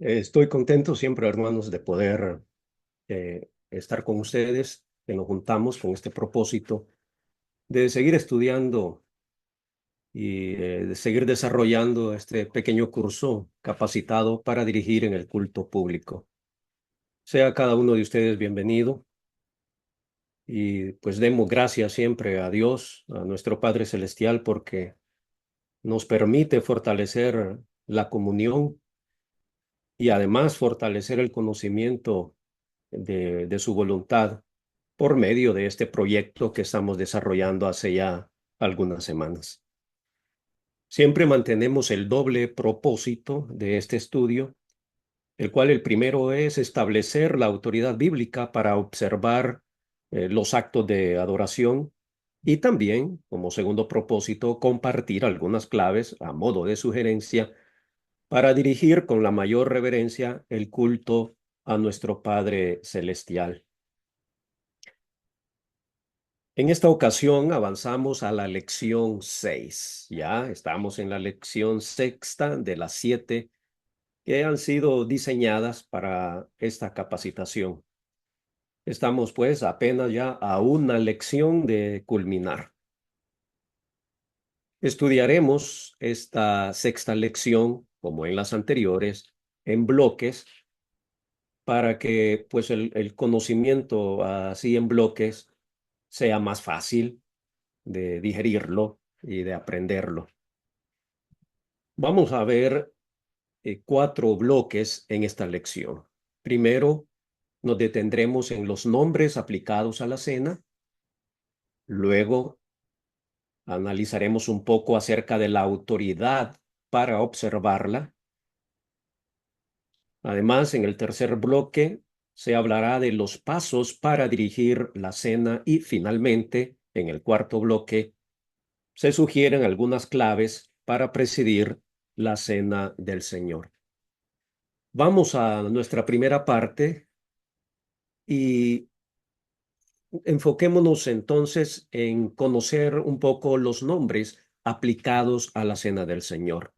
Estoy contento siempre, hermanos, de poder estar con ustedes, que nos juntamos con este propósito de seguir estudiando y de seguir desarrollando este pequeño curso capacitado para dirigir en el culto público. Sea cada uno de ustedes bienvenido y pues demos gracias siempre a Dios, a nuestro Padre Celestial, porque nos permite fortalecer la comunión y además fortalecer el conocimiento de su voluntad por medio de este proyecto que estamos desarrollando hace ya algunas semanas. Siempre mantenemos el doble propósito de este estudio, el cual el primero es establecer la autoridad bíblica para observar los actos de adoración y también, como segundo propósito, compartir algunas claves a modo de sugerencia para dirigir con la mayor reverencia el culto a nuestro Padre Celestial. En esta ocasión avanzamos a la lección 6. Ya estamos en la lección sexta de las 7 que han sido diseñadas para esta capacitación. Estamos pues apenas ya a una lección de culminar. Estudiaremos esta sexta lección, como en las anteriores, en bloques para que pues el conocimiento así en bloques sea más fácil de digerirlo y de aprenderlo. Vamos a ver 4 bloques en esta lección. Primero, nos detendremos en los nombres aplicados a la cena. Luego, analizaremos un poco acerca de la autoridad para observarla. Además, en el tercer bloque, se hablará de los pasos para dirigir la cena y finalmente, en el cuarto bloque, se sugieren algunas claves para presidir la cena del Señor. Vamos a nuestra primera parte y enfoquémonos entonces en conocer un poco los nombres aplicados a la cena del Señor.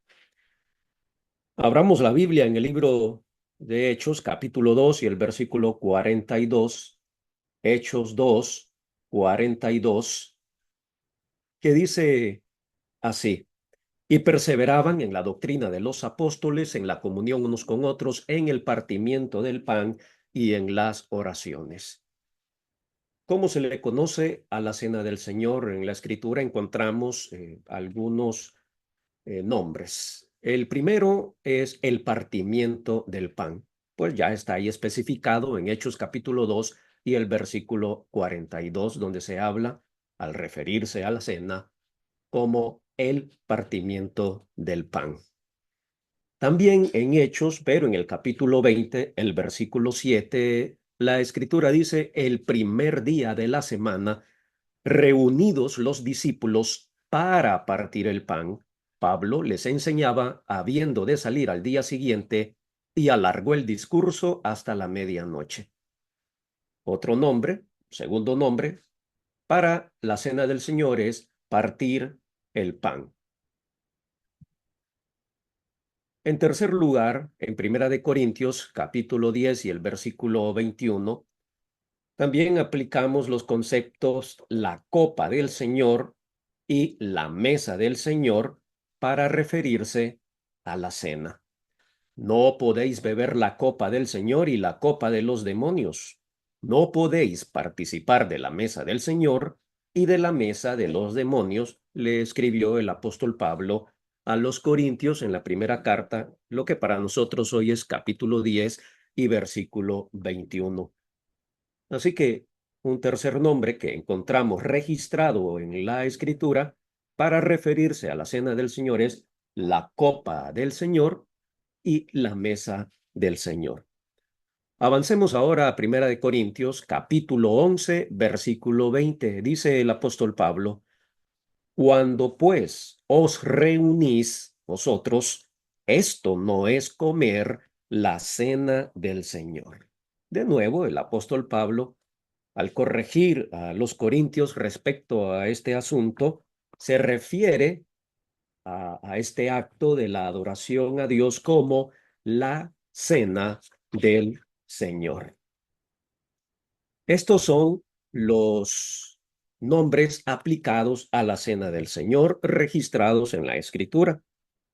Abramos la Biblia en el libro de Hechos, capítulo 2 y el versículo 42, Hechos 2, 42, que dice así: y perseveraban en la doctrina de los apóstoles, en la comunión unos con otros, en el partimiento del pan y en las oraciones. ¿Cómo se le conoce a la cena del Señor? En la Escritura encontramos algunos nombres. El primero es el partimiento del pan, pues ya está ahí especificado en Hechos capítulo 2 y el versículo 42, donde se habla, al referirse a la cena, como el partimiento del pan. También en Hechos, pero en el capítulo 20, el versículo 7, la Escritura dice: el primer día de la semana, reunidos los discípulos para partir el pan, Pablo les enseñaba habiendo de salir al día siguiente y alargó el discurso hasta la medianoche. Otro nombre, segundo nombre, para la cena del Señor es partir el pan. En tercer lugar, en Primera de Corintios, capítulo 10 y el versículo 21, también aplicamos los conceptos la copa del Señor y la mesa del Señor para referirse a la cena. No podéis beber la copa del Señor y la copa de los demonios. No podéis participar de la mesa del Señor y de la mesa de los demonios, le escribió el apóstol Pablo a los Corintios en la primera carta, lo que para nosotros hoy es capítulo 10 y versículo 21. Así que un tercer nombre que encontramos registrado en la Escritura para referirse a la cena del Señor es la copa del Señor y la mesa del Señor. Avancemos ahora a Primera de Corintios, capítulo 11, versículo 20. Dice el apóstol Pablo: cuando pues os reunís vosotros, esto no es comer la cena del Señor. De nuevo, el apóstol Pablo, al corregir a los corintios respecto a este asunto, se refiere a este acto de la adoración a Dios como la cena del Señor. Estos son los nombres aplicados a la cena del Señor registrados en la Escritura.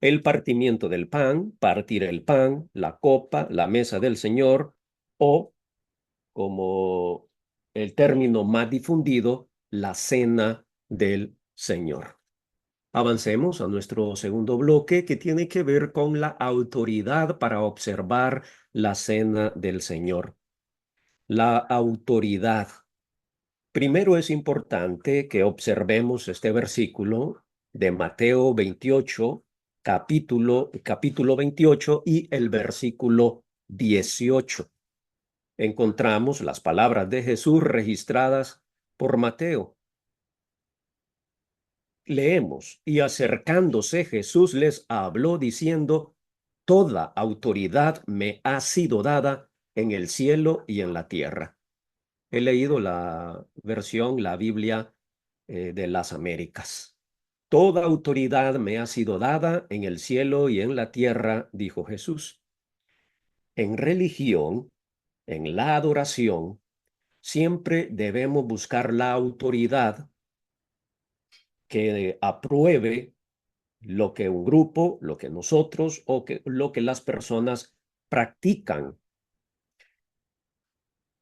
El partimiento del pan, partir el pan, la copa, la mesa del Señor, o, como el término más difundido, la cena del Señor. Avancemos a nuestro segundo bloque, que tiene que ver con la autoridad para observar la cena del Señor. La autoridad. Primero es importante que observemos este versículo de Mateo 28, capítulo 28 y el versículo 18. Encontramos las palabras de Jesús registradas por Mateo. Leemos: y acercándose Jesús les habló diciendo: toda autoridad me ha sido dada en el cielo y en la tierra. He leído la Biblia de las Américas. Toda autoridad me ha sido dada en el cielo y en la tierra, dijo Jesús. En religión, en la adoración, siempre debemos buscar la autoridad que apruebe lo que un grupo, lo que nosotros o lo que las personas practican.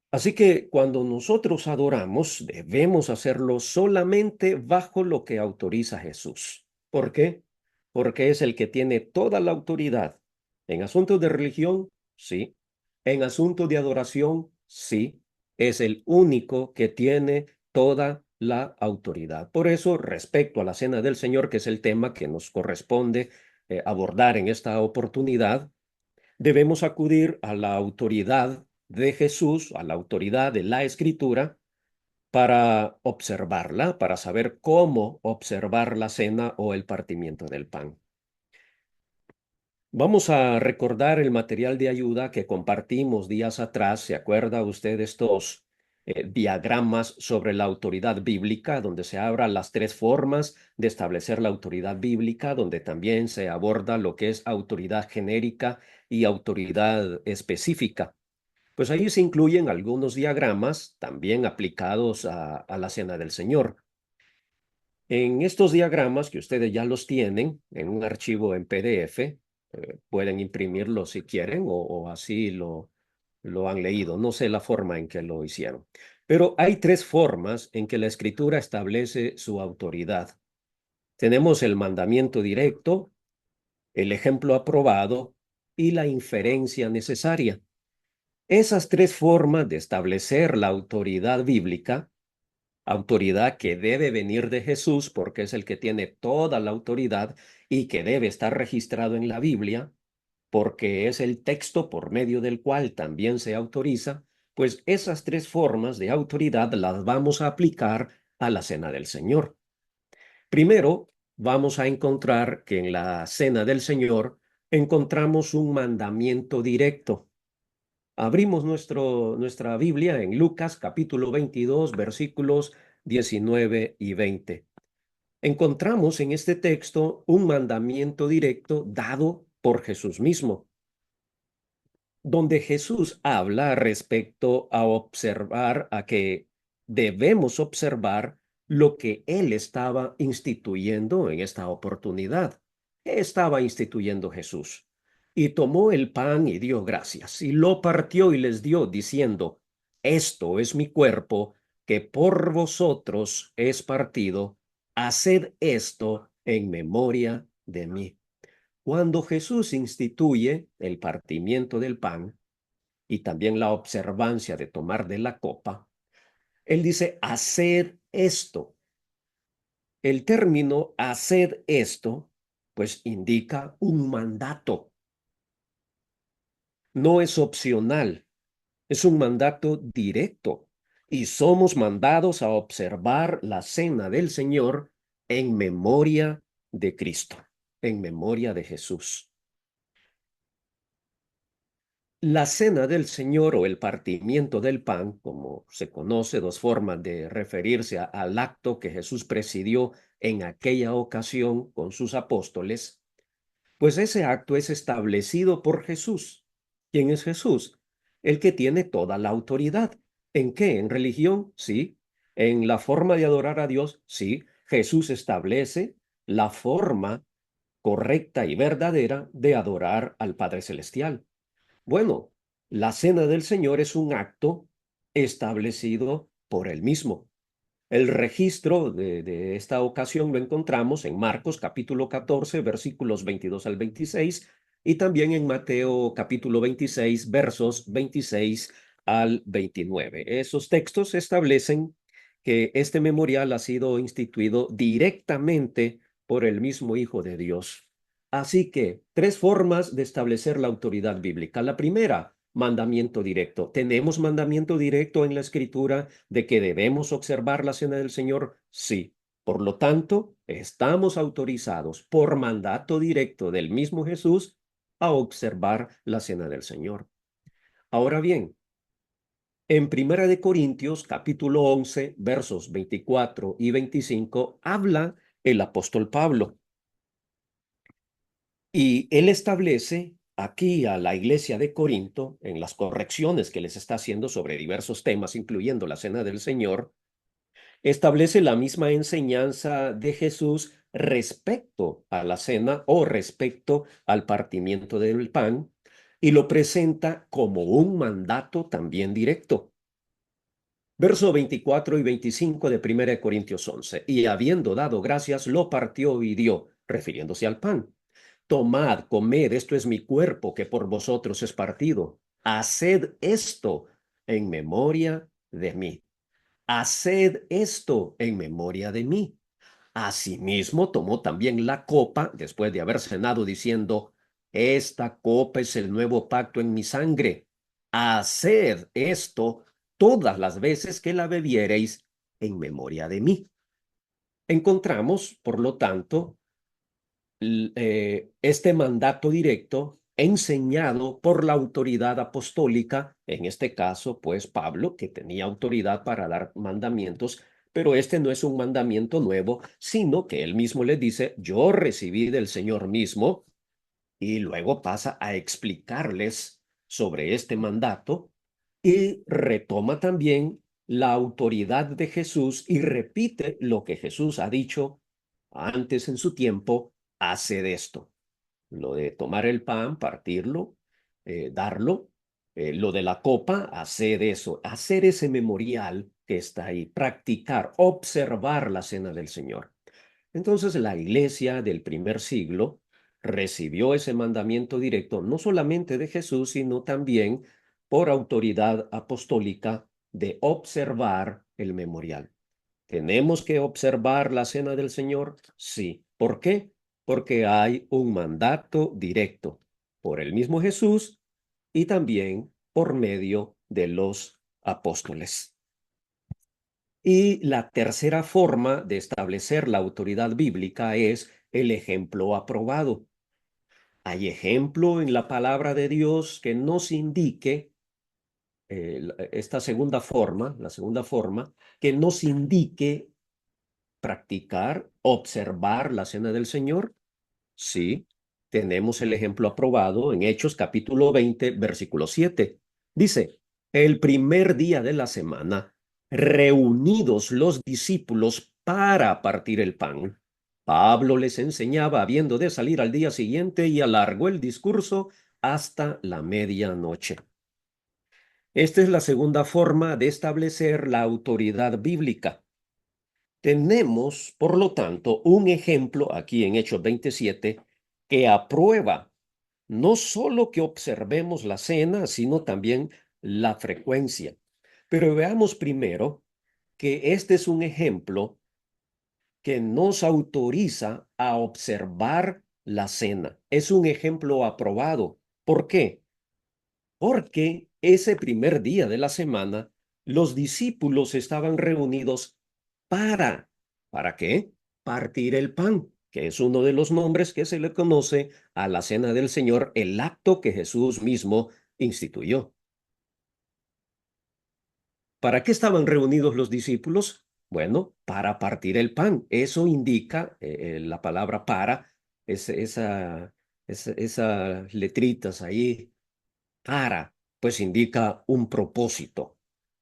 Así que cuando nosotros adoramos, debemos hacerlo solamente bajo lo que autoriza Jesús. ¿Por qué? Porque es el que tiene toda la autoridad. En asuntos de religión, sí. En asuntos de adoración, sí. Es el único que tiene toda la autoridad. Por eso, respecto a la cena del Señor, que es el tema que nos corresponde abordar en esta oportunidad, debemos acudir a la autoridad de Jesús, a la autoridad de la Escritura, para observarla, para saber cómo observar la cena o el partimiento del pan. Vamos a recordar el material de ayuda que compartimos días atrás. ¿Se acuerda usted de estos diagramas sobre la autoridad bíblica, donde se hablan las tres formas de establecer la autoridad bíblica, donde también se aborda lo que es autoridad genérica y autoridad específica? Pues ahí se incluyen algunos diagramas también aplicados a la Cena del Señor. En estos diagramas, que ustedes ya los tienen en un archivo en PDF, pueden imprimirlo si quieren o así lo han leído. No sé la forma en que lo hicieron. Pero hay tres formas en que la Escritura establece su autoridad. Tenemos el mandamiento directo, el ejemplo aprobado y la inferencia necesaria. Esas tres formas de establecer la autoridad bíblica, autoridad que debe venir de Jesús porque es el que tiene toda la autoridad y que debe estar registrado en la Biblia porque es el texto por medio del cual también se autoriza, pues esas tres formas de autoridad las vamos a aplicar a la Cena del Señor. Primero, vamos a encontrar que en la Cena del Señor encontramos un mandamiento directo. Abrimos nuestra Biblia en Lucas capítulo 22, versículos 19 y 20. Encontramos en este texto un mandamiento directo dado por Jesús mismo, donde Jesús habla respecto a observar, a que debemos observar lo que Él estaba instituyendo en esta oportunidad. ¿Qué estaba instituyendo Jesús? Y tomó el pan y dio gracias, y lo partió y les dio, diciendo: esto es mi cuerpo, que por vosotros es partido, haced esto en memoria de mí. Cuando Jesús instituye el partimiento del pan y también la observancia de tomar de la copa, Él dice: haced esto. El término haced esto, pues indica un mandato. No es opcional, es un mandato directo. Y somos mandados a observar la cena del Señor en memoria de Cristo, en memoria de Jesús. La cena del Señor o el partimiento del pan, como se conoce, dos formas de referirse al acto que Jesús presidió en aquella ocasión con sus apóstoles, pues ese acto es establecido por Jesús. ¿Quién es Jesús? El que tiene toda la autoridad. ¿En qué? ¿En religión? Sí. ¿En la forma de adorar a Dios? Sí. Jesús establece la forma correcta y verdadera de adorar al Padre Celestial. Bueno, la cena del Señor es un acto establecido por él mismo. El registro de esta ocasión lo encontramos en Marcos capítulo 14, versículos 22 al 26, y también en Mateo capítulo 26, versos 26 al 29. Esos textos establecen que este memorial ha sido instituido directamente por el mismo Hijo de Dios. Así que, tres formas de establecer la autoridad bíblica. La primera, mandamiento directo. ¿Tenemos mandamiento directo en la Escritura de que debemos observar la cena del Señor? Sí. Por lo tanto, estamos autorizados por mandato directo del mismo Jesús a observar la cena del Señor. Ahora bien, en Primera de Corintios, capítulo 11, versos 24 y 25, habla el apóstol Pablo. Y él establece aquí a la iglesia de Corinto, en las correcciones que les está haciendo sobre diversos temas, incluyendo la Cena del Señor, establece la misma enseñanza de Jesús respecto a la cena o respecto al partimiento del pan y lo presenta como un mandato también directo. Verso 24 y 25 de 1 Corintios 11. Y habiendo dado gracias, lo partió y dio, refiriéndose al pan. Tomad, comed, esto es mi cuerpo que por vosotros es partido. Haced esto en memoria de mí. Haced esto en memoria de mí. Asimismo, tomó también la copa después de haber cenado, diciendo, esta copa es el nuevo pacto en mi sangre. Haced esto todas las veces que la bebiereis en memoria de mí. Encontramos, por lo tanto, este mandato directo enseñado por la autoridad apostólica, en este caso, pues Pablo, que tenía autoridad para dar mandamientos, pero este no es un mandamiento nuevo, sino que él mismo le dice, yo recibí del Señor mismo, y luego pasa a explicarles sobre este mandato y retoma también la autoridad de Jesús y repite lo que Jesús ha dicho antes en su tiempo, haced esto. Lo de tomar el pan, partirlo, darlo, lo de la copa, hacer eso, hacer ese memorial que está ahí, practicar, observar la cena del Señor. Entonces la iglesia del primer siglo recibió ese mandamiento directo, no solamente de Jesús, sino también por autoridad apostólica de observar el memorial. ¿Tenemos que observar la cena del Señor? Sí. ¿Por qué? Porque hay un mandato directo por el mismo Jesús y también por medio de los apóstoles. Y la tercera forma de establecer la autoridad bíblica es el ejemplo aprobado. Hay ejemplo en la palabra de Dios que nos indique esta segunda forma, la segunda forma, que nos indique practicar, observar la cena del Señor. Sí, tenemos el ejemplo aprobado en Hechos capítulo 20, versículo 7. Dice, el primer día de la semana, reunidos los discípulos para partir el pan, Pablo les enseñaba habiendo de salir al día siguiente y alargó el discurso hasta la medianoche. Esta es la segunda forma de establecer la autoridad bíblica. Tenemos, por lo tanto, un ejemplo aquí en Hechos 27 que aprueba no solo que observemos la cena, sino también la frecuencia. Pero veamos primero que este es un ejemplo que nos autoriza a observar la cena. Es un ejemplo aprobado. ¿Por qué? Porque ese primer día de la semana, los discípulos estaban reunidos para, ¿para qué? Partir el pan, que es uno de los nombres que se le conoce a la cena del Señor, el acto que Jesús mismo instituyó. ¿Para qué estaban reunidos los discípulos? Bueno, para partir el pan. Eso indica la palabra para, esas letritas ahí para, pues indica un propósito.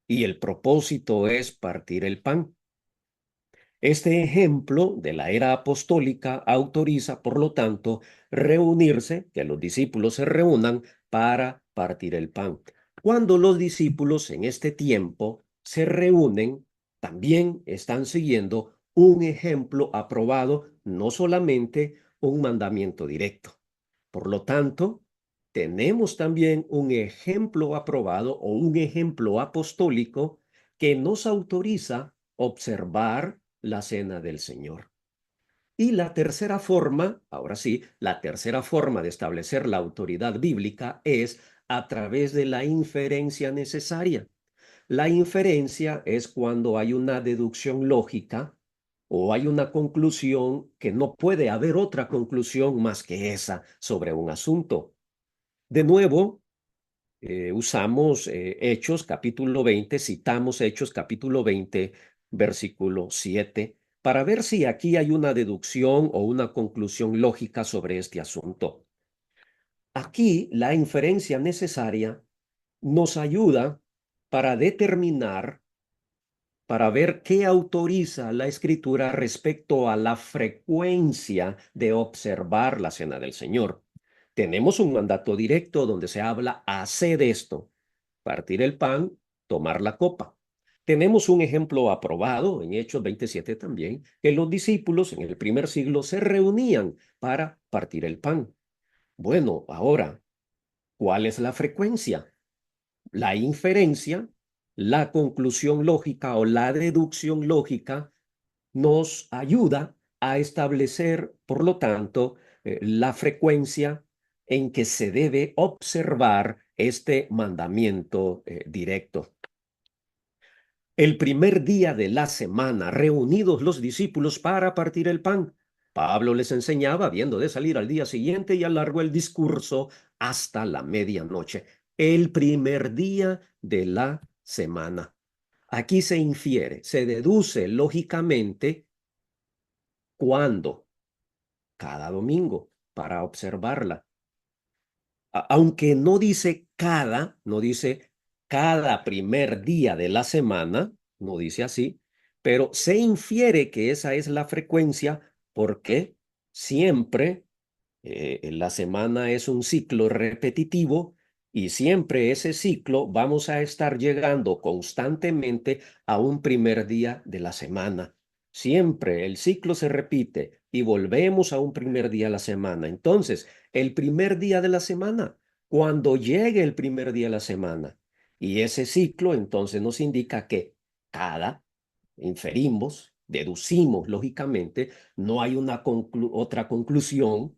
Y el propósito es partir el pan. Este ejemplo de la era apostólica autoriza, por lo tanto, reunirse, que los discípulos se reúnan para partir el pan. Cuando los discípulos en este tiempo se reúnen, también están siguiendo un ejemplo aprobado, no solamente un mandamiento directo. Por lo tanto, tenemos también un ejemplo aprobado o un ejemplo apostólico que nos autoriza observar la cena del Señor. Y la tercera forma, ahora sí, la tercera forma de establecer la autoridad bíblica es a través de la inferencia necesaria. La inferencia es cuando hay una deducción lógica o hay una conclusión que no puede haber otra conclusión más que esa sobre un asunto. De nuevo, usamos Hechos capítulo 20, citamos Hechos capítulo 20, versículo 7, para ver si aquí hay una deducción o una conclusión lógica sobre este asunto. Aquí la inferencia necesaria nos ayuda para determinar, para ver qué autoriza la Escritura respecto a la frecuencia de observar la cena del Señor. Tenemos un mandato directo donde se habla, haced esto, partir el pan, tomar la copa. Tenemos un ejemplo aprobado en Hechos 27 también, que los discípulos en el primer siglo se reunían para partir el pan. Bueno, ahora, ¿cuál es la frecuencia? La inferencia, la conclusión lógica o la deducción lógica nos ayuda a establecer, por lo tanto, la frecuencia en que se debe observar este mandamiento directo. El primer día de la semana, reunidos los discípulos para partir el pan, Pablo les enseñaba, habiendo de salir al día siguiente, y alargó el discurso hasta la medianoche. El primer día de la semana. Aquí se infiere, se deduce lógicamente cuándo, cada domingo, para observarla. Aunque no dice cada, no dice cada primer día de la semana, no dice así, pero se infiere que esa es la frecuencia porque siempre la semana es un ciclo repetitivo y siempre ese ciclo vamos a estar llegando constantemente a un primer día de la semana. Siempre el ciclo se repite y volvemos a un primer día de la semana. Entonces, el primer día de la semana, cuando llegue el primer día de la semana, y ese ciclo entonces nos indica que cada, inferimos, deducimos lógicamente, no hay una otra conclusión,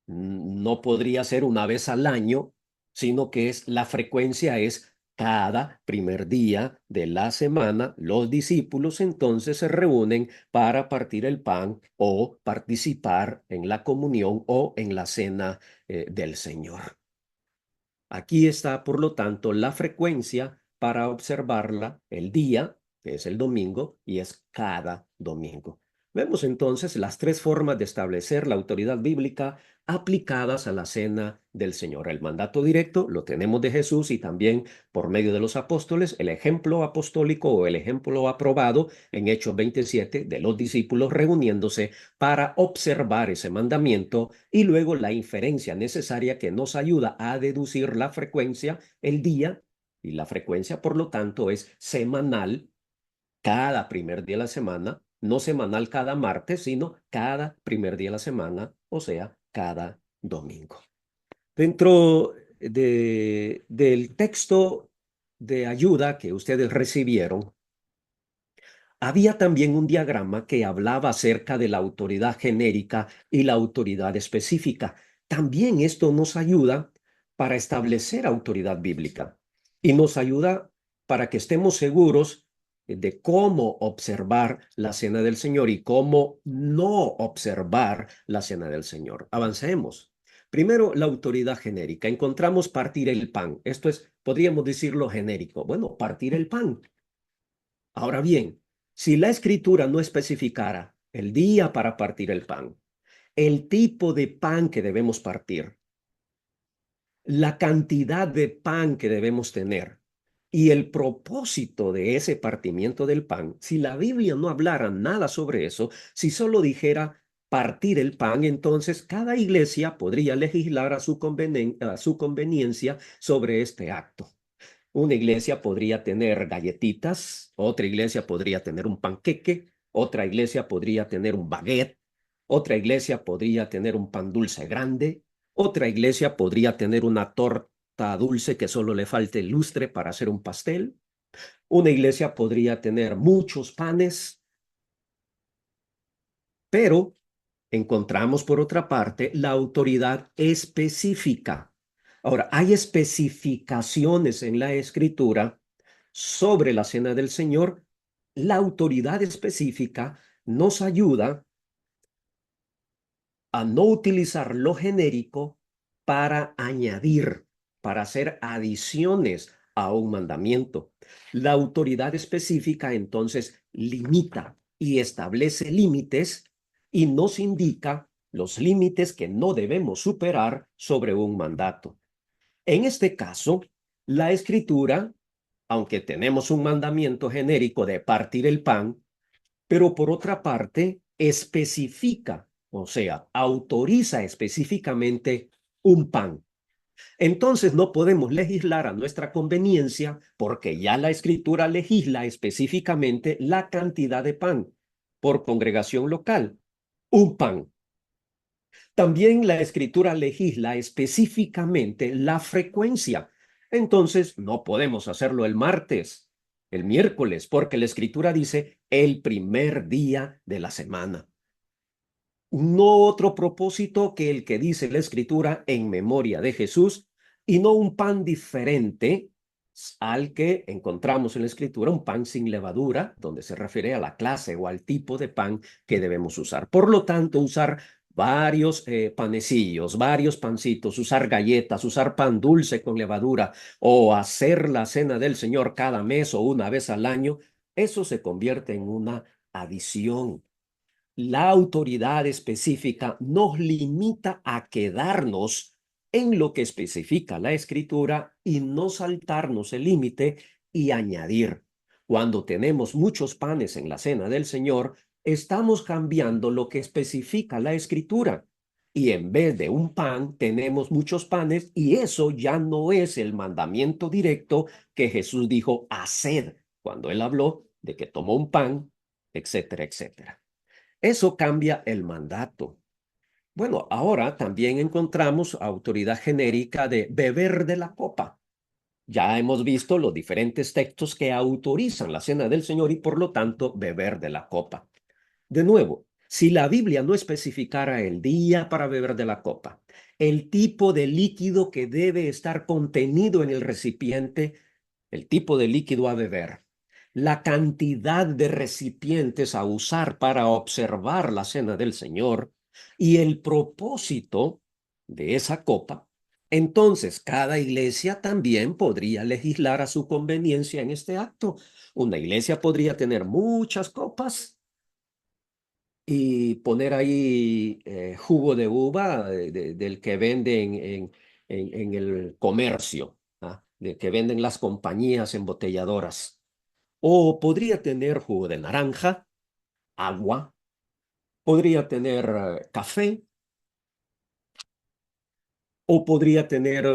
no podría ser una vez al año, sino que la frecuencia es cada primer día de la semana. Los discípulos entonces se reúnen para partir el pan o participar en la comunión o en la cena del Señor. Aquí está, por lo tanto, la frecuencia para observarla el día, que es el domingo, y es cada domingo. Vemos entonces las tres formas de establecer la autoridad bíblica aplicadas a la cena del Señor. El mandato directo lo tenemos de Jesús y también por medio de los apóstoles, el ejemplo apostólico o el ejemplo aprobado en Hechos 27 de los discípulos reuniéndose para observar ese mandamiento y luego la inferencia necesaria que nos ayuda a deducir la frecuencia, el día, y la frecuencia, por lo tanto, es semanal, cada primer día de la semana, no semanal cada martes, sino cada primer día de la semana, o sea, cada domingo. Dentro del texto de ayuda que ustedes recibieron, había también un diagrama que hablaba acerca de la autoridad genérica y la autoridad específica. También esto nos ayuda para establecer autoridad bíblica y nos ayuda para que estemos seguros de cómo observar la cena del Señor y cómo no observar la cena del Señor. Avancemos. Primero, la autoridad genérica. Encontramos partir el pan. Esto es, podríamos decirlo genérico. Bueno, partir el pan. Ahora bien, si la escritura no especificara el día para partir el pan, el tipo de pan que debemos partir, la cantidad de pan que debemos tener y el propósito de ese partimiento del pan, si la Biblia no hablara nada sobre eso, si solo dijera partir el pan, entonces cada iglesia podría legislar a su conveniencia sobre este acto. Una iglesia podría tener galletitas, otra iglesia podría tener un panqueque, otra iglesia podría tener un baguette, otra iglesia podría tener un pan dulce grande, otra iglesia podría tener una torta dulce que solo le falte el lustre para hacer un pastel. Una iglesia podría tener muchos panes, pero encontramos por otra parte la autoridad específica. Ahora, hay especificaciones en la Escritura sobre la cena del Señor. La autoridad específica nos ayuda a no utilizar lo genérico para añadir, para hacer adiciones a un mandamiento. La autoridad específica entonces limita y establece límites y nos indica los límites que no debemos superar sobre un mandato. En este caso, la Escritura, aunque tenemos un mandamiento genérico de partir el pan, pero por otra parte especifica, o sea, autoriza específicamente un pan. Entonces no podemos legislar a nuestra conveniencia porque ya la Escritura legisla específicamente la cantidad de pan por congregación local. Un pan. También la Escritura legisla específicamente la frecuencia. Entonces no podemos hacerlo el martes, el miércoles, porque la Escritura dice el primer día de la semana. No otro propósito que el que dice la Escritura en memoria de Jesús y no un pan diferente al que encontramos en la Escritura, un pan sin levadura, donde se refiere a la clase o al tipo de pan que debemos usar. Por lo tanto, usar varios panecillos, varios pancitos, usar galletas, usar pan dulce con levadura o hacer la cena del Señor cada mes o una vez al año, eso se convierte en una adición. La autoridad específica nos limita a quedarnos en lo que especifica la Escritura y no saltarnos el límite y añadir. Cuando tenemos muchos panes en la cena del Señor, estamos cambiando lo que especifica la Escritura. Y en vez de un pan, tenemos muchos panes y eso ya no es el mandamiento directo que Jesús dijo, haced, cuando él habló de que tomó un pan, etcétera, etcétera. Eso cambia el mandato. Bueno, ahora también encontramos autoridad genérica de beber de la copa. Ya hemos visto los diferentes textos que autorizan la cena del Señor y por lo tanto beber de la copa. De nuevo, si la Biblia no especificara el día para beber de la copa, el tipo de líquido que debe estar contenido en el recipiente, el tipo de líquido a beber, la cantidad de recipientes a usar para observar la cena del Señor y el propósito de esa copa, entonces cada iglesia también podría legislar a su conveniencia en este acto. Una iglesia podría tener muchas copas y poner ahí jugo de uva del que venden en el comercio, ¿ah? De que venden las compañías embotelladoras. O podría tener jugo de naranja, agua, podría tener café, o podría tener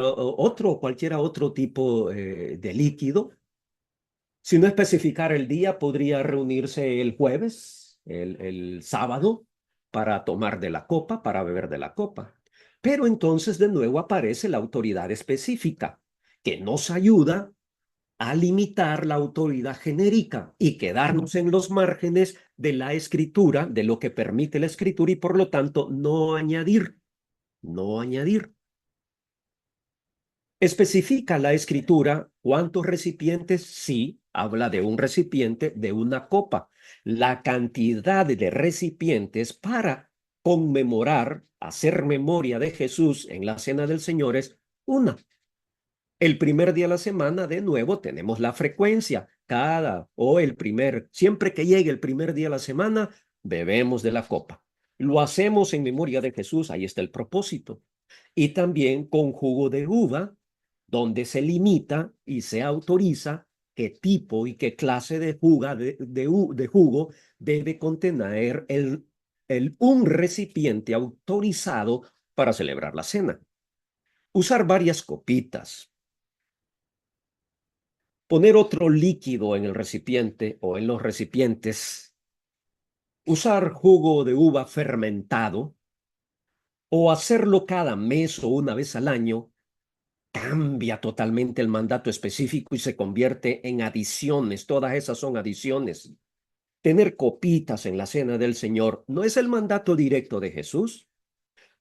cualquiera otro tipo de líquido. Si no especificar el día, podría reunirse el jueves, el sábado, para tomar de la copa, para beber de la copa. Pero entonces de nuevo aparece la autoridad específica, que nos ayuda a limitar la autoridad genérica y quedarnos en los márgenes de la escritura, de lo que permite la escritura y por lo tanto no añadir, no añadir. ¿Especifica la escritura cuántos recipientes? Sí, habla de un recipiente de una copa. La cantidad de recipientes para conmemorar, hacer memoria de Jesús en la cena del Señor es una. El primer día de la semana, de nuevo, tenemos la frecuencia. Siempre que llegue el primer día de la semana, bebemos de la copa. Lo hacemos en memoria de Jesús, ahí está el propósito. y también con jugo de uva, donde se limita y se autoriza qué tipo y qué clase de, de jugo debe contener un recipiente autorizado para celebrar la cena. Usar varias copitas, poner otro líquido en el recipiente o en los recipientes, usar jugo de uva fermentado o hacerlo cada mes o una vez al año cambia totalmente el mandato específico y se convierte en adiciones. Todas esas son adiciones. Tener copitas en la cena del Señor no es el mandato directo de Jesús,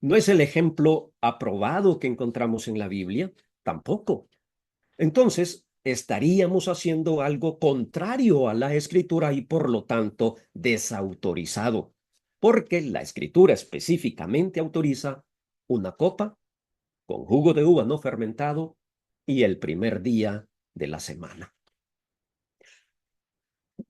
no es el ejemplo aprobado que encontramos en la Biblia, tampoco. Entonces, estaríamos haciendo algo contrario a la Escritura y por lo tanto desautorizado, porque la Escritura específicamente autoriza una copa con jugo de uva no fermentado y el primer día de la semana.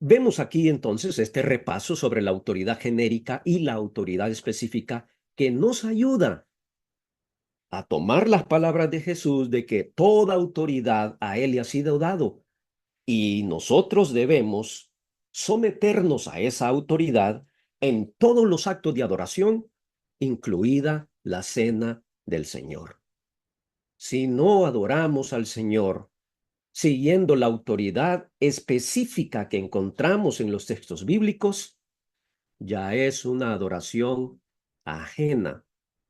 Vemos aquí entonces este repaso sobre la autoridad genérica y la autoridad específica que nos ayuda a tomar las palabras de Jesús de que toda autoridad a Él le ha sido dado y nosotros debemos someternos a esa autoridad en todos los actos de adoración, incluida la cena del Señor. Si no adoramos al Señor siguiendo la autoridad específica que encontramos en los textos bíblicos, ya es una adoración ajena,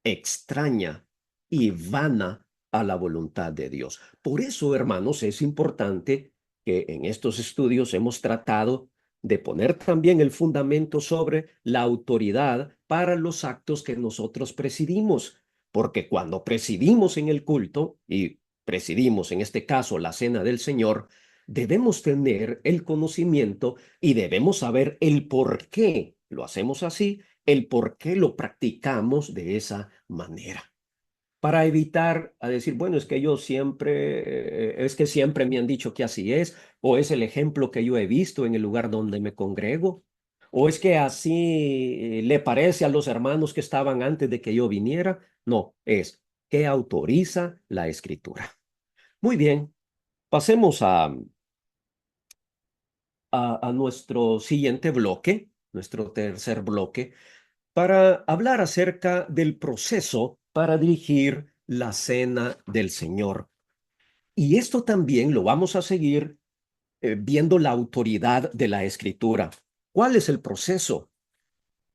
extraña y vana a la voluntad de Dios. Por eso, hermanos, es importante que en estos estudios hemos tratado de poner también el fundamento sobre la autoridad para los actos que nosotros presidimos, porque cuando presidimos en el culto y presidimos en este caso la cena del Señor, debemos tener el conocimiento y debemos saber el por qué lo hacemos así, el por qué lo practicamos de esa manera. Para evitar a decir, bueno, es que yo siempre, es que siempre me han dicho que así es, o es el ejemplo que yo he visto en el lugar donde me congrego, o es que así le parece a los hermanos que estaban antes de que yo viniera. No, es que autoriza la escritura. Muy bien, pasemos a nuestro siguiente bloque, nuestro tercer bloque, para hablar acerca del proceso para dirigir la cena del Señor. Y esto también lo vamos a seguir viendo la autoridad de la Escritura. ¿Cuál es el proceso?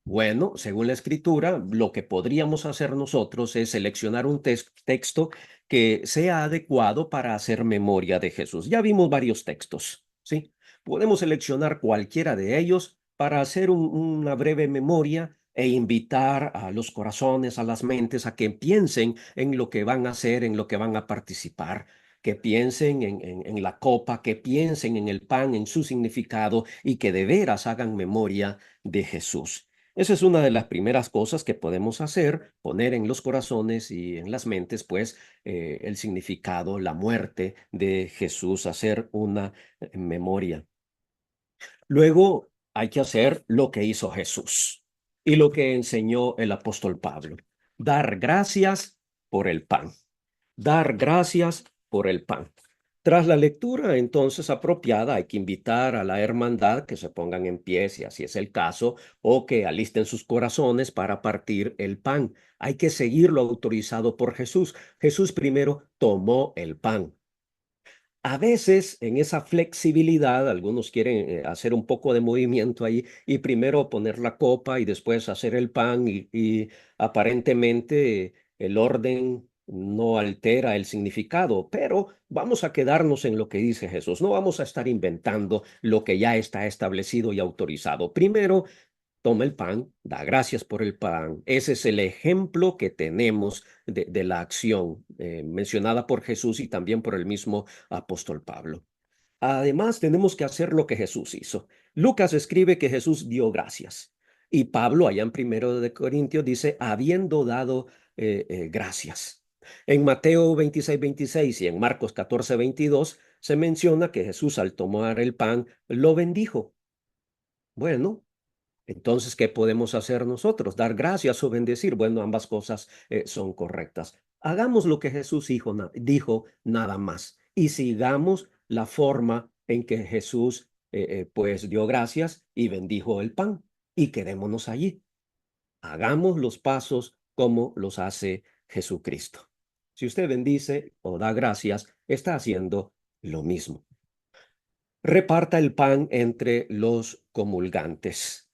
Bueno, según la Escritura, lo que podríamos hacer nosotros es seleccionar un texto que sea adecuado para hacer memoria de Jesús. Ya vimos varios textos, ¿sí? Podemos seleccionar cualquiera de ellos para hacer una breve memoria e invitar a los corazones, a las mentes, a que piensen en lo que van a hacer, en lo que van a participar, que piensen en la copa, que piensen en el pan, en su significado y que de veras hagan memoria de Jesús. Esa es una de las primeras cosas que podemos hacer, poner en los corazones y en las mentes, pues, el significado, la muerte de Jesús, hacer una memoria. Luego hay que hacer lo que hizo Jesús y lo que enseñó el apóstol Pablo. Dar gracias por el pan. Dar gracias por el pan. Tras la lectura entonces apropiada, hay que invitar a la hermandad que se pongan en pie, si así es el caso, o que alisten sus corazones para partir el pan. Hay que seguir lo autorizado por Jesús. Jesús primero tomó el pan. A veces en esa flexibilidad, algunos quieren hacer un poco de movimiento ahí y primero poner la copa y después hacer el pan y aparentemente el orden no altera el significado, pero vamos a quedarnos en lo que dice Jesús. No vamos a estar inventando lo que ya está establecido y autorizado. Primero toma el pan, da gracias por el pan. Ese es el ejemplo que tenemos de la acción mencionada por Jesús y también por el mismo apóstol Pablo. Además, tenemos que hacer lo que Jesús hizo. Lucas escribe que Jesús dio gracias. Y Pablo, allá en 1 Corintios, dice, habiendo dado gracias. En Mateo 26:26 y en Marcos 14:22 se menciona que Jesús al tomar el pan lo bendijo. Bueno, entonces, ¿qué podemos hacer nosotros? Dar gracias o bendecir. Bueno, ambas cosas son correctas. Hagamos lo que Jesús dijo nada más y sigamos la forma en que Jesús pues dio gracias y bendijo el pan y quedémonos allí. Hagamos los pasos como los hace Jesucristo. Si usted bendice o da gracias, está haciendo lo mismo. Reparta el pan entre los comulgantes.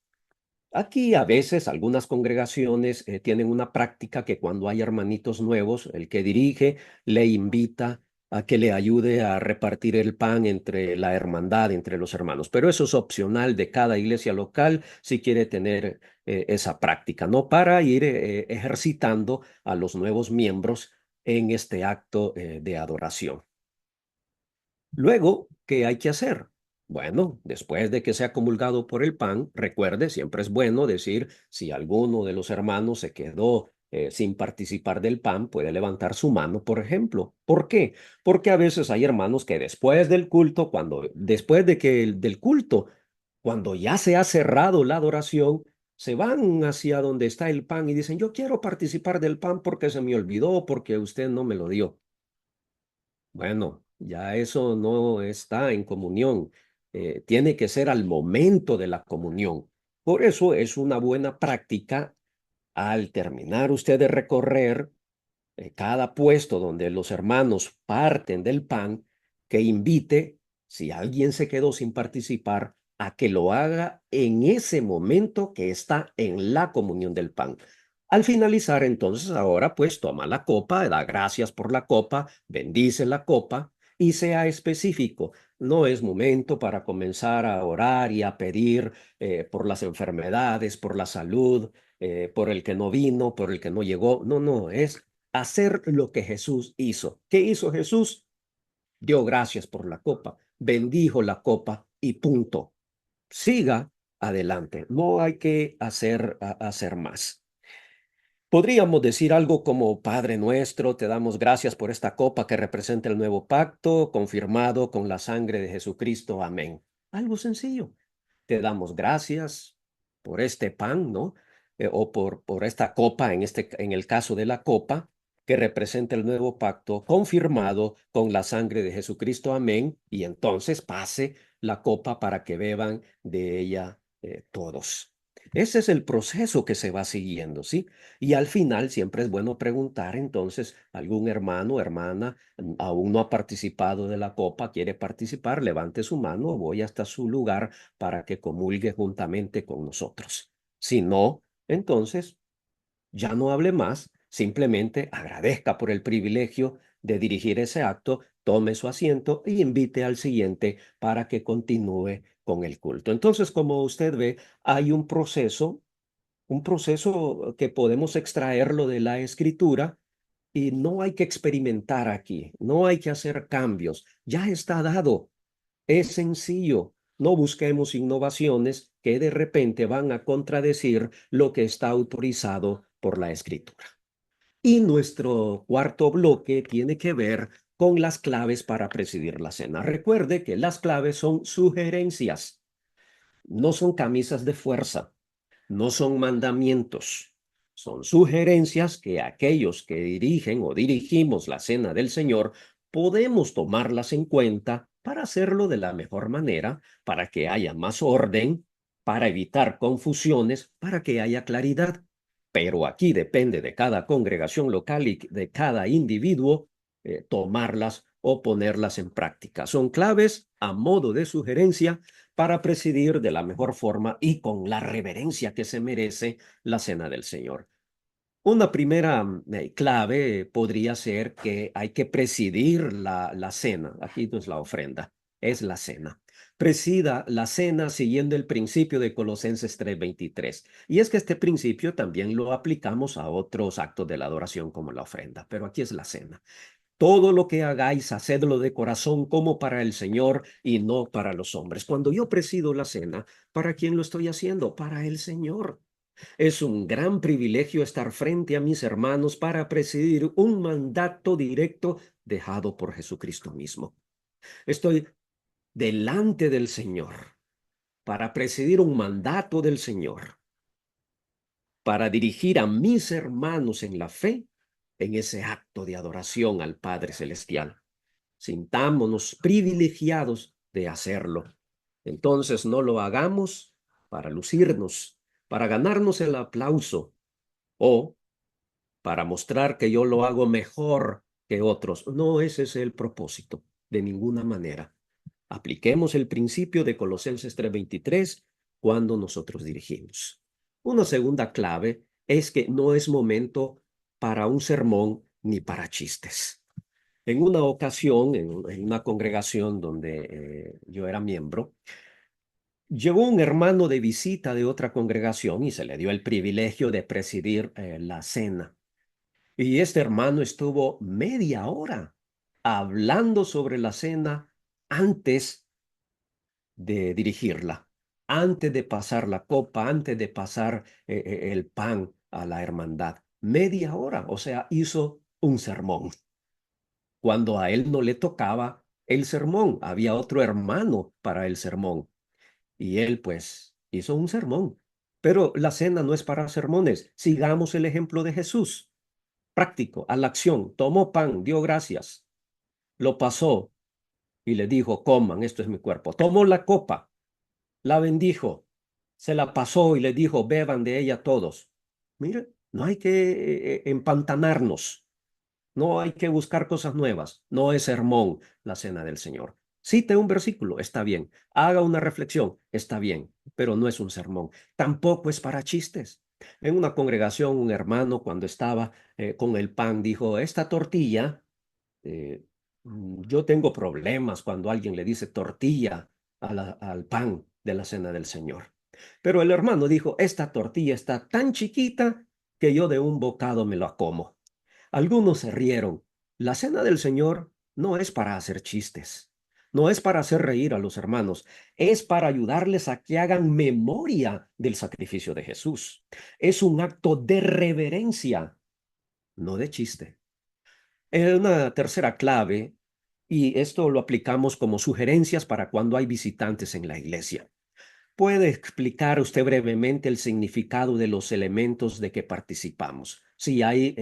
Aquí a veces algunas congregaciones tienen una práctica que cuando hay hermanitos nuevos, el que dirige le invita a que le ayude a repartir el pan entre la hermandad, entre los hermanos. Pero eso es opcional de cada iglesia local si quiere tener esa práctica, ¿no? Para ir ejercitando a los nuevos miembros en este acto de adoración. Luego, ¿qué hay que hacer? Bueno, después de que se ha comulgado por el pan, recuerde, siempre es bueno decir, si alguno de los hermanos se quedó sin participar del pan, puede levantar su mano, por ejemplo. ¿Por qué? Porque a veces hay hermanos que después del culto, después de que del culto, cuando ya se ha cerrado la adoración, se van hacia donde está el pan y dicen, yo quiero participar del pan porque se me olvidó, porque usted no me lo dio. Bueno, ya eso no está en comunión. Tiene que ser al momento de la comunión. Por eso es una buena práctica al terminar usted de recorrer cada puesto donde los hermanos parten del pan, que invite, si alguien se quedó sin participar, a que lo haga en ese momento que está en la comunión del pan. Al finalizar, entonces, ahora pues toma la copa, da gracias por la copa, bendice la copa y sea específico. No es momento para comenzar a orar y a pedir por las enfermedades, por la salud, por el que no vino, por el que no llegó. No, no, es hacer lo que Jesús hizo. ¿Qué hizo Jesús? Dio gracias por la copa, bendijo la copa y punto. Siga adelante. No hay que hacer más. Podríamos decir algo como, Padre nuestro, te damos gracias por esta copa que representa el nuevo pacto, confirmado con la sangre de Jesucristo. Amén. Algo sencillo. Te damos gracias por este pan, ¿no? O por esta copa, en el caso de la copa, que representa el nuevo pacto, confirmado con la sangre de Jesucristo. Amén. Y entonces pase la copa para que beban de ella todos. Ese es el proceso que se va siguiendo, ¿sí? Y al final siempre es bueno preguntar, entonces, algún hermano o hermana aún no ha participado de la copa, quiere participar, levante su mano, voy hasta su lugar para que comulgue juntamente con nosotros. Si no, entonces ya no hable más, simplemente agradezca por el privilegio de dirigir ese acto, tome su asiento y invite al siguiente para que continúe con el culto. Entonces, como usted ve, hay un proceso que podemos extraerlo de la escritura y no hay que experimentar aquí, no hay que hacer cambios, ya está dado, es sencillo. No busquemos innovaciones que de repente van a contradecir lo que está autorizado por la escritura. Y nuestro cuarto bloque tiene que ver con las claves para presidir la cena. Recuerde que las claves son sugerencias, no son camisas de fuerza. No son mandamientos, son sugerencias que aquellos que dirigen o dirigimos la cena del Señor podemos tomarlas en cuenta para hacerlo de la mejor manera, para que haya más orden, para evitar confusiones, para que haya claridad. Pero aquí depende de cada congregación local y de cada individuo tomarlas o ponerlas en práctica. Son claves a modo de sugerencia para presidir de la mejor forma y con la reverencia que se merece la cena del Señor. Una primera clave podría ser que hay que presidir la cena. Aquí no es la ofrenda, es la cena. Presida la cena siguiendo el principio de Colosenses 3:23. Y es que este principio también lo aplicamos a otros actos de la adoración como la ofrenda, pero aquí es la cena. Todo lo que hagáis, hacedlo de corazón como para el Señor y no para los hombres. Cuando yo presido la cena, ¿para quién lo estoy haciendo? Para el Señor. Es un gran privilegio estar frente a mis hermanos para presidir un mandato directo dejado por Jesucristo mismo. Estoy delante del Señor para presidir un mandato del Señor, para dirigir a mis hermanos en la fe en ese acto de adoración al Padre Celestial. Sintámonos privilegiados de hacerlo. Entonces no lo hagamos para lucirnos, para ganarnos el aplauso o para mostrar que yo lo hago mejor que otros. No, ese es el propósito, de ninguna manera. Apliquemos el principio de Colosenses 3:23 cuando nosotros dirigimos. Una segunda clave es que no es momento para un sermón ni para chistes. En una ocasión, en una congregación donde yo era miembro, llegó un hermano de visita de otra congregación y se le dio el privilegio de presidir la cena. Y este hermano estuvo media hora hablando sobre la cena antes de dirigirla, antes de pasar la copa, antes de pasar el pan a la hermandad. Media hora, o sea, hizo un sermón. Cuando a él no le tocaba el sermón, había otro hermano para el sermón. Y él pues hizo un sermón. Pero la cena no es para sermones. Sigamos el ejemplo de Jesús. Práctico, a la acción. Tomó pan, dio gracias, lo pasó y le dijo, coman, esto es mi cuerpo. Tomó la copa, la bendijo, se la pasó y le dijo, beban de ella todos. Mire, no hay que empantanarnos. No hay que buscar cosas nuevas. No es sermón la cena del Señor. Cite un versículo, está bien. Haga una reflexión, está bien, pero no es un sermón. Tampoco es para chistes. En una congregación, un hermano cuando estaba con el pan dijo, esta tortilla, eh, yo tengo problemas cuando alguien le dice tortilla al pan de la cena del Señor. Pero el hermano dijo, esta tortilla está tan chiquita que yo de un bocado me la como. Algunos se rieron. La cena del Señor no es para hacer chistes, no es para hacer reír a los hermanos, es para ayudarles a que hagan memoria del sacrificio de Jesús. Es un acto de reverencia, no de chiste. Una tercera clave, y esto lo aplicamos como sugerencias para cuando hay visitantes en la iglesia. ¿Puede explicar usted brevemente el significado de los elementos de que participamos? Si hay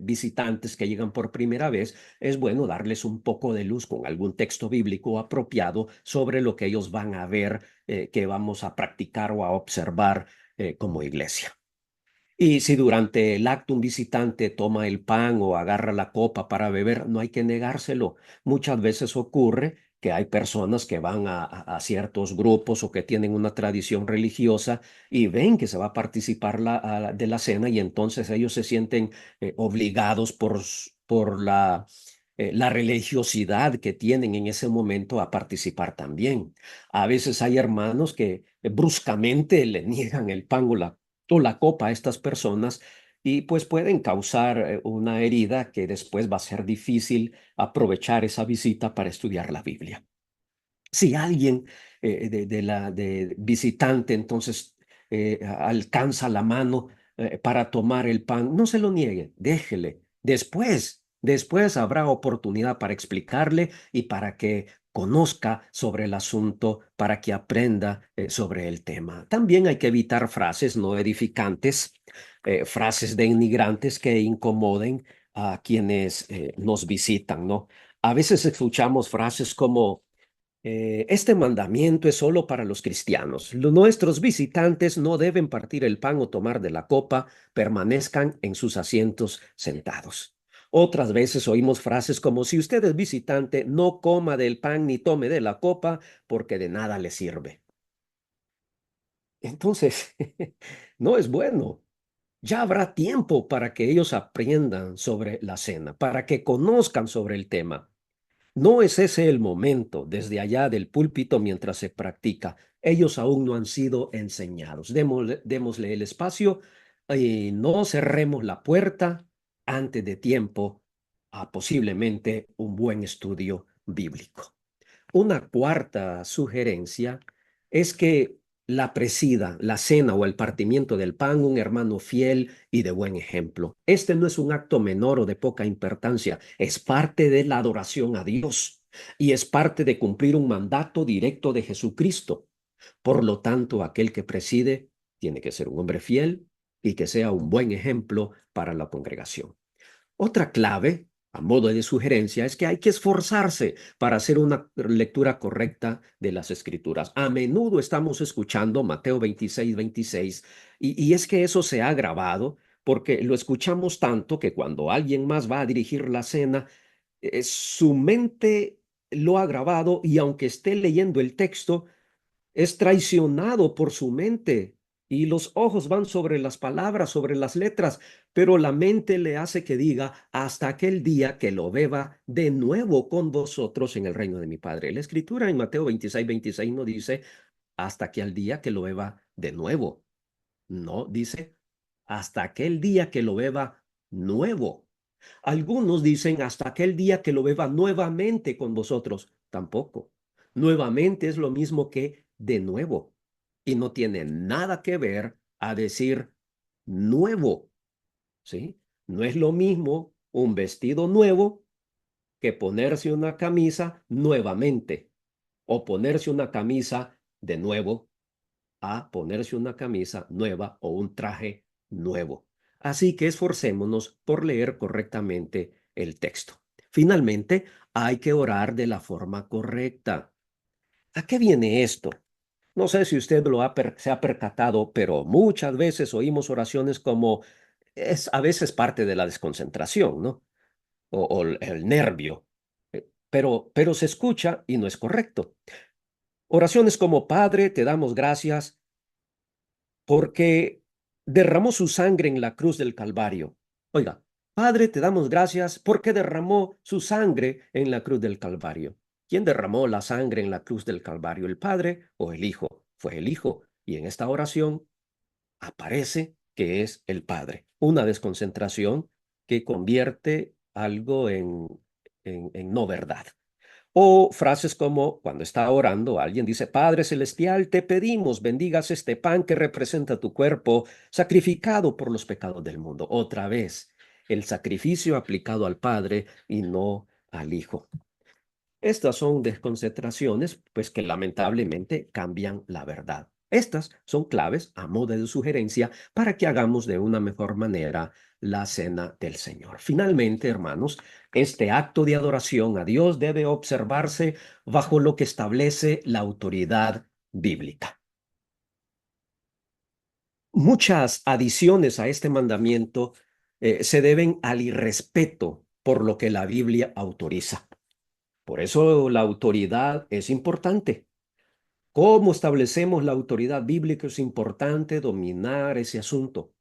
visitantes que llegan por primera vez, es bueno darles un poco de luz con algún texto bíblico apropiado sobre lo que ellos van a ver, que vamos a practicar o a observar como iglesia. Y si durante el acto un visitante toma el pan o agarra la copa para beber, no hay que negárselo. Muchas veces ocurre que hay personas que van a ciertos grupos o que tienen una tradición religiosa y ven que se va a participar de la cena y entonces ellos se sienten obligados por la religiosidad que tienen en ese momento a participar también. A veces hay hermanos que bruscamente le niegan el pan o la copa a estas personas y pues pueden causar una herida que después va a ser difícil aprovechar esa visita para estudiar la Biblia. Si alguien de visitante entonces alcanza la mano para tomar el pan, no se lo niegue, déjele. Después habrá oportunidad para explicarle y para que conozca sobre el asunto, para que aprenda sobre el tema. También hay que evitar frases no edificantes, frases denigrantes que incomoden a quienes nos visitan, ¿no? A veces escuchamos frases como este mandamiento es solo para los cristianos. Nuestros visitantes no deben partir el pan o tomar de la copa, permanezcan en sus asientos sentados. Otras veces oímos frases como, si usted es visitante, no coma del pan ni tome de la copa, porque de nada le sirve. Entonces, no es bueno. Ya habrá tiempo para que ellos aprendan sobre la cena, para que conozcan sobre el tema. No es ese el momento desde allá del púlpito mientras se practica. Ellos aún no han sido enseñados. Démosle el espacio y no cerremos la puerta antes de tiempo a posiblemente un buen estudio bíblico. Una cuarta sugerencia es que la presida, la cena o el partimiento del pan, un hermano fiel y de buen ejemplo. Este no es un acto menor o de poca importancia, es parte de la adoración a Dios y es parte de cumplir un mandato directo de Jesucristo. Por lo tanto, aquel que preside tiene que ser un hombre fiel y que sea un buen ejemplo para la congregación. Otra clave, a modo de sugerencia, es que hay que esforzarse para hacer una lectura correcta de las Escrituras. A menudo estamos escuchando Mateo 26, 26, y es que eso se ha grabado porque lo escuchamos tanto que cuando alguien más va a dirigir la cena, su mente lo ha grabado y aunque esté leyendo el texto, es traicionado por su mente y los ojos van sobre las palabras, sobre las letras, pero la mente le hace que diga hasta aquel día que lo beba de nuevo con vosotros en el reino de mi Padre. La escritura en Mateo 26, 26 no dice hasta aquel día que lo beba de nuevo. No, dice hasta aquel día que lo beba nuevo. Algunos dicen hasta aquel día que lo beba nuevamente con vosotros. Tampoco. Nuevamente es lo mismo que de nuevo. Y no tiene nada que ver a decir nuevo, ¿sí? No es lo mismo un vestido nuevo que ponerse una camisa nuevamente o ponerse una camisa de nuevo a ponerse una camisa nueva o un traje nuevo. Así que esforcémonos por leer correctamente el texto. Finalmente, hay que orar de la forma correcta. ¿A qué viene esto? No sé si usted se ha percatado, pero muchas veces oímos oraciones como es a veces parte de la desconcentración, ¿no? O el nervio. Pero se escucha y no es correcto. Oraciones como Padre, te damos gracias porque derramó su sangre en la cruz del Calvario. Oiga, Padre, te damos gracias porque derramó su sangre en la cruz del Calvario. ¿Quién derramó la sangre en la cruz del Calvario? ¿El Padre o el Hijo? Fue el Hijo. Y en esta oración aparece que es el Padre. Una desconcentración que convierte algo en no verdad. O frases como cuando está orando, alguien dice, Padre Celestial, te pedimos, bendigas este pan que representa tu cuerpo, sacrificado por los pecados del mundo. Otra vez, el sacrificio aplicado al Padre y no al Hijo. Estas son desconcentraciones, pues que lamentablemente cambian la verdad. Estas son claves a modo de sugerencia para que hagamos de una mejor manera la cena del Señor. Finalmente, hermanos, este acto de adoración a Dios debe observarse bajo lo que establece la autoridad bíblica. Muchas adiciones a este mandamiento se deben al irrespeto por lo que la Biblia autoriza. Por eso la autoridad es importante. ¿Cómo establecemos la autoridad bíblica? Es importante dominar ese asunto,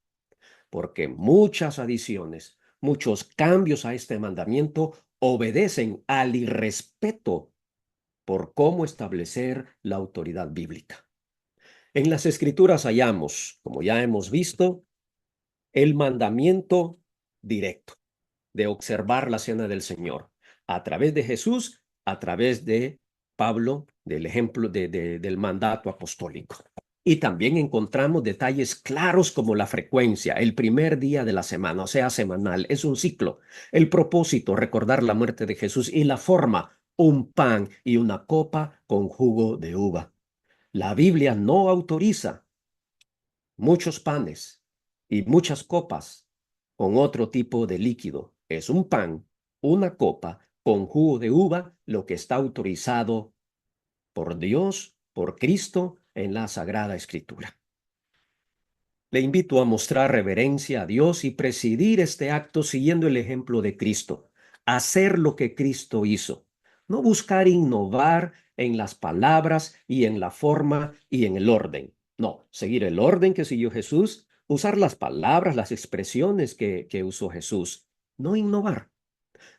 porque muchas adiciones, muchos cambios a este mandamiento obedecen al irrespeto por cómo establecer la autoridad bíblica. En las Escrituras hallamos, como ya hemos visto, el mandamiento directo de observar la cena del Señor a través de Jesús, a través de Pablo, del ejemplo del mandato apostólico. Y también encontramos detalles claros como la frecuencia, el primer día de la semana, o sea, semanal, es un ciclo. El propósito, recordar la muerte de Jesús y la forma, un pan y una copa con jugo de uva. La Biblia no autoriza muchos panes y muchas copas con otro tipo de líquido. Es un pan, una copa con jugo de uva, lo que está autorizado por Dios, por Cristo en la Sagrada Escritura. Le invito a mostrar reverencia a Dios y presidir este acto siguiendo el ejemplo de Cristo. Hacer lo que Cristo hizo. No buscar innovar en las palabras y en la forma y en el orden. No, seguir el orden que siguió Jesús, usar las palabras, las expresiones que usó Jesús. No innovar.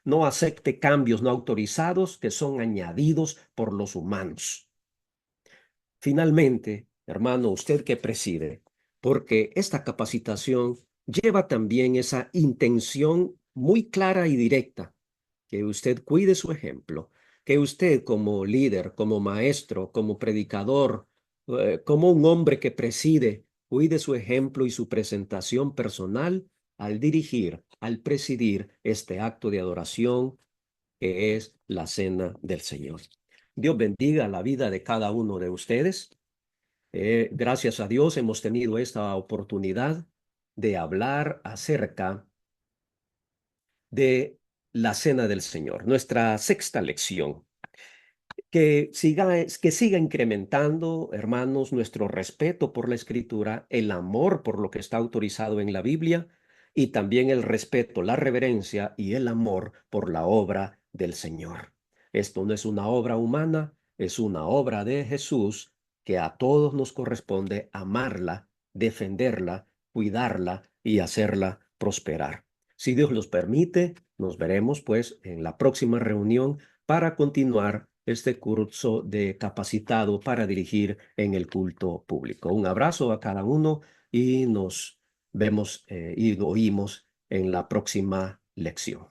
No acepte cambios no autorizados que son añadidos por los humanos. Finalmente, hermano, usted que preside, porque esta capacitación lleva también esa intención muy clara y directa, que usted cuide su ejemplo, que usted como líder, como maestro, como predicador, como un hombre que preside, cuide su ejemplo y su presentación personal al dirigir, al presidir este acto de adoración que es la cena del Señor. Dios bendiga la vida de cada uno de ustedes. Gracias a Dios hemos tenido esta oportunidad de hablar acerca de la Cena del Señor, nuestra sexta lección. Que siga incrementando, hermanos, nuestro respeto por la Escritura, el amor por lo que está autorizado en la Biblia y también el respeto, la reverencia y el amor por la obra del Señor. Esto no es una obra humana, es una obra de Jesús que a todos nos corresponde amarla, defenderla, cuidarla y hacerla prosperar. Si Dios los permite, nos veremos pues en la próxima reunión para continuar este curso de capacitado para dirigir en el culto público. Un abrazo a cada uno y nos vemos y oímos en la próxima lección.